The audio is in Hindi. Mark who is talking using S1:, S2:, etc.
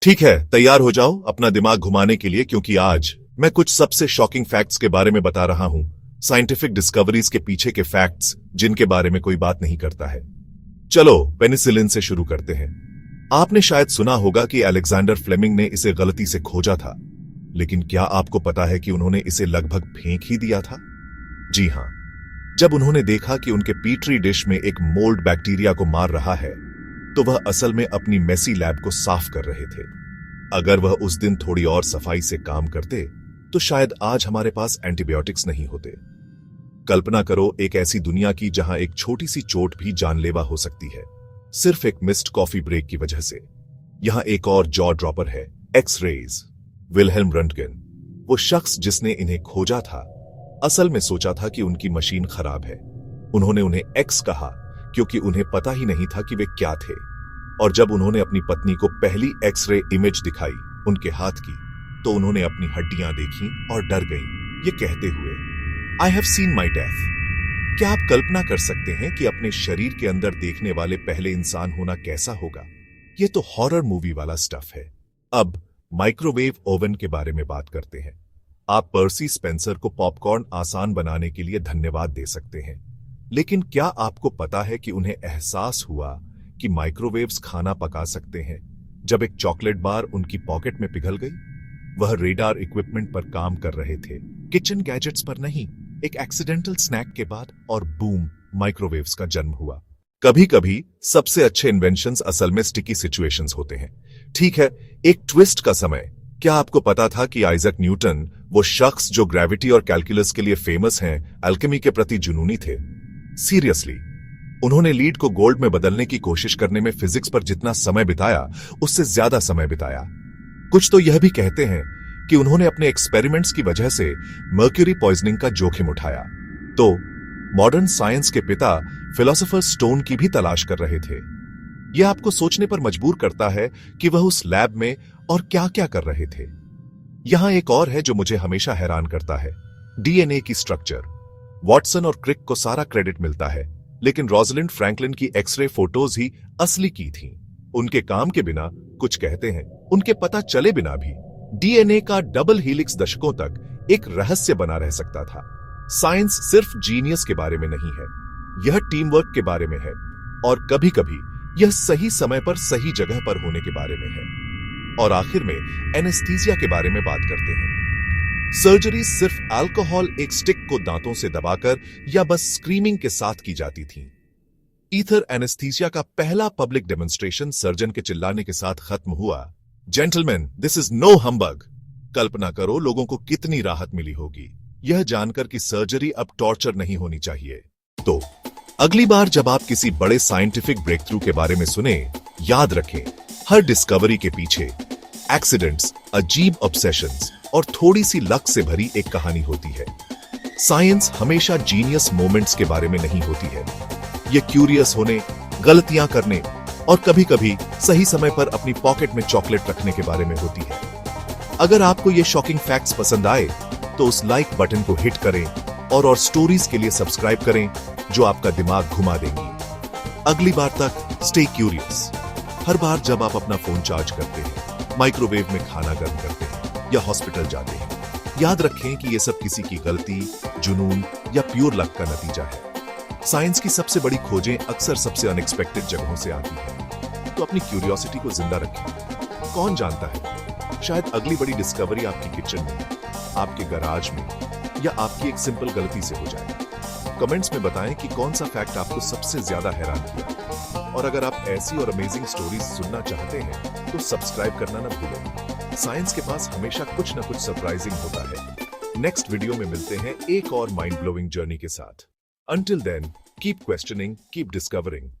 S1: ठीक है, तैयार हो जाओ अपना दिमाग घुमाने के लिए, क्योंकि आज मैं कुछ सबसे शॉकिंग फैक्ट्स के बारे में बता रहा हूं। साइंटिफिक डिस्कवरीज के पीछे के फैक्ट्स जिनके बारे में कोई बात नहीं करता है। चलो पेनिसिलिन से शुरू करते हैं। आपने शायद सुना होगा कि अलेक्जेंडर फ्लेमिंग ने इसे गलती से खोजा था, लेकिन क्या आपको पता है कि उन्होंने इसे लगभग फेंक ही दिया था? जी हां, जब उन्होंने देखा कि उनके पीट्री डिश में एक मोल्ड बैक्टीरिया को मार रहा है, तो वह असल में अपनी मेसी लैब को साफ कर रहे थे। अगर वह उस दिन थोड़ी और सफाई से काम करते, तो शायद आज हमारे पास एंटीबायोटिक्स नहीं होते। कल्पना करो एक ऐसी दुनिया की जहां एक छोटी सी चोट भी जानलेवा हो सकती है, सिर्फ एक मिस्ड कॉफी ब्रेक की वजह से। यहां एक और जॉ ड्रॉपर है, एक्स-रेज। विल्हेल्म रंटगेन, वो शख्स जिसने इन्हें खोजा था, असल में सोचा था कि उनकी मशीन खराब है। उन्होंने उन्हें एक्स कहा क्योंकि उन्हें पता ही नहीं था कि वे क्या थे। और जब उन्होंने अपनी पत्नी को पहली एक्स-रे इमेज दिखाई उनके हाथ की, तो उन्होंने अपनी हड्डियां देखी और डर गईं, ये कहते हुए, I have seen my death. क्या आप कल्पना कर सकते हैं कि अपने शरीर के अंदर देखने वाले पहले इंसान होना कैसा होगा? ये तो हॉरर मूवी वाला स्टफ है। अब माइक्रोवेव ओवन के बारे में बात करते हैं। आप पर्सी स्पेंसर को पॉपकॉर्न आसान बनाने के लिए धन्यवाद दे सकते हैं, लेकिन क्या आपको पता है कि उन्हें एहसास हुआ कि माइक्रोवेव्स खाना पका सकते हैं जब एक चॉकलेट बार उनकी पॉकेट में पिघल गई? वह रेडार इक्विपमेंट पर काम कर रहे थे, किचन गैजेट्स पर नहीं। एक एक्सीडेंटल स्नैक के बाद और बूम, माइक्रोवेव्स का जन्म हुआ। कभी कभी सबसे अच्छे इन्वेंशंस असल में स्टिकी सिचुएशंस होते हैं। ठीक है, एक ट्विस्ट का समय। क्या आपको पता था कि आइजैक न्यूटन, वो शख्स जो ग्रेविटी और कैलकुलस के लिए फेमस हैं, एल्केमी के प्रति जुनूनी थे? सीरियसली, उन्होंने लीड को गोल्ड में बदलने की कोशिश करने में फिजिक्स पर जितना समय बिताया, उससे ज्यादा समय बिताया। कुछ तो यह भी कहते हैं कि उन्होंने अपने एक्सपेरिमेंट्स की वजह से मर्क्यूरी पॉइजनिंग का जोखिम उठाया। तो मॉडर्न साइंस के पिता फिलोसोफर स्टोन की भी तलाश कर रहे थे। यह आपको सोचने पर मजबूर करता है कि वह उस लैब में और क्या क्या कर रहे थे। यहां एक और है जो मुझे हमेशा हैरान करता है, डीएनए की स्ट्रक्चर। वॉटसन और क्रिक को सारा क्रेडिट मिलता है, लेकिन रोजलिंड फ्रैंकलिन की एक्सरे फोटोज ही असली की थीं। उनके काम के बिना, कुछ कहते हैं उनके पता चले बिना भी, डीएनए का डबल हीलिक्स दशकों तक एक रहस्य बना रह सकता था। साइंस सिर्फ जीनियस के बारे में नहीं है, यह टीम वर्क के बारे में है, और कभी कभी यह सही समय पर सही जगह पर होने के बारे में है। और आखिर में एनेस्थीसिया के बारे में बात करते हैं। सर्जरी सिर्फ अल्कोहल एक स्टिक को दांतों से दबाकर या बस स्क्रीमिंग के साथ की जाती थी। ईथर एनेस्थीसिया का पहला पब्लिक डेमोन्स्ट्रेशन सर्जन के चिल्लाने के साथ खत्म हुआ, जेंटलमैन दिस इज नो हम्बग। कल्पना करो लोगों को कितनी राहत मिली होगी यह जानकर कि सर्जरी अब टॉर्चर नहीं होनी चाहिए। तो अगली बार जब आप किसी बड़े साइंटिफिक ब्रेक थ्रू के बारे में सुने, याद रखें, हर डिस्कवरी के पीछे एक्सीडेंट्स, अजीब ऑब्सेशंस और थोड़ी सी लक से भरी एक कहानी होती है। साइंस हमेशा जीनियस मोमेंट्स के बारे में नहीं होती है। यह क्यूरियस होने, गलतियां करने और कभी कभी सही समय पर अपनी पॉकेट में चॉकलेट रखने के बारे में होती है। अगर आपको ये शॉकिंग फैक्ट्स पसंद आए तो उस लाइक बटन को हिट करें और स्टोरीज के लिए सब्सक्राइब करें जो आपका दिमाग घुमा देंगी। अगली बार तक स्टे क्यूरियस। हर बार जब आप अपना फोन चार्ज करते हैं, माइक्रोवेव में खाना गर्म करते हैं या हॉस्पिटल जाते हैं, याद रखें कि यह सब किसी की गलती, जुनून या प्योर लक का नतीजा है। साइंस की सबसे बड़ी खोजें अक्सर सबसे अनएक्सपेक्टेड जगहों से आती हैं। तो अपनी क्यूरियोसिटी को जिंदा रखें। कौन जानता है, शायद अगली बड़ी डिस्कवरी आपकी किचन में, आपके गराज में या आपकी एक सिंपल गलती से हो जाए। कमेंट्स में बताएं कि कौन सा फैक्ट आपको सबसे ज्यादा हैरान किया। और अगर आप ऐसी और अमेजिंग स्टोरीज सुनना चाहते हैं तो सब्सक्राइब करना न भूलें। साइंस के पास हमेशा कुछ न कुछ सरप्राइजिंग होता है। नेक्स्ट वीडियो में मिलते हैं एक और माइंड ब्लोइंग जर्नी के साथ। Until then, keep questioning, keep discovering.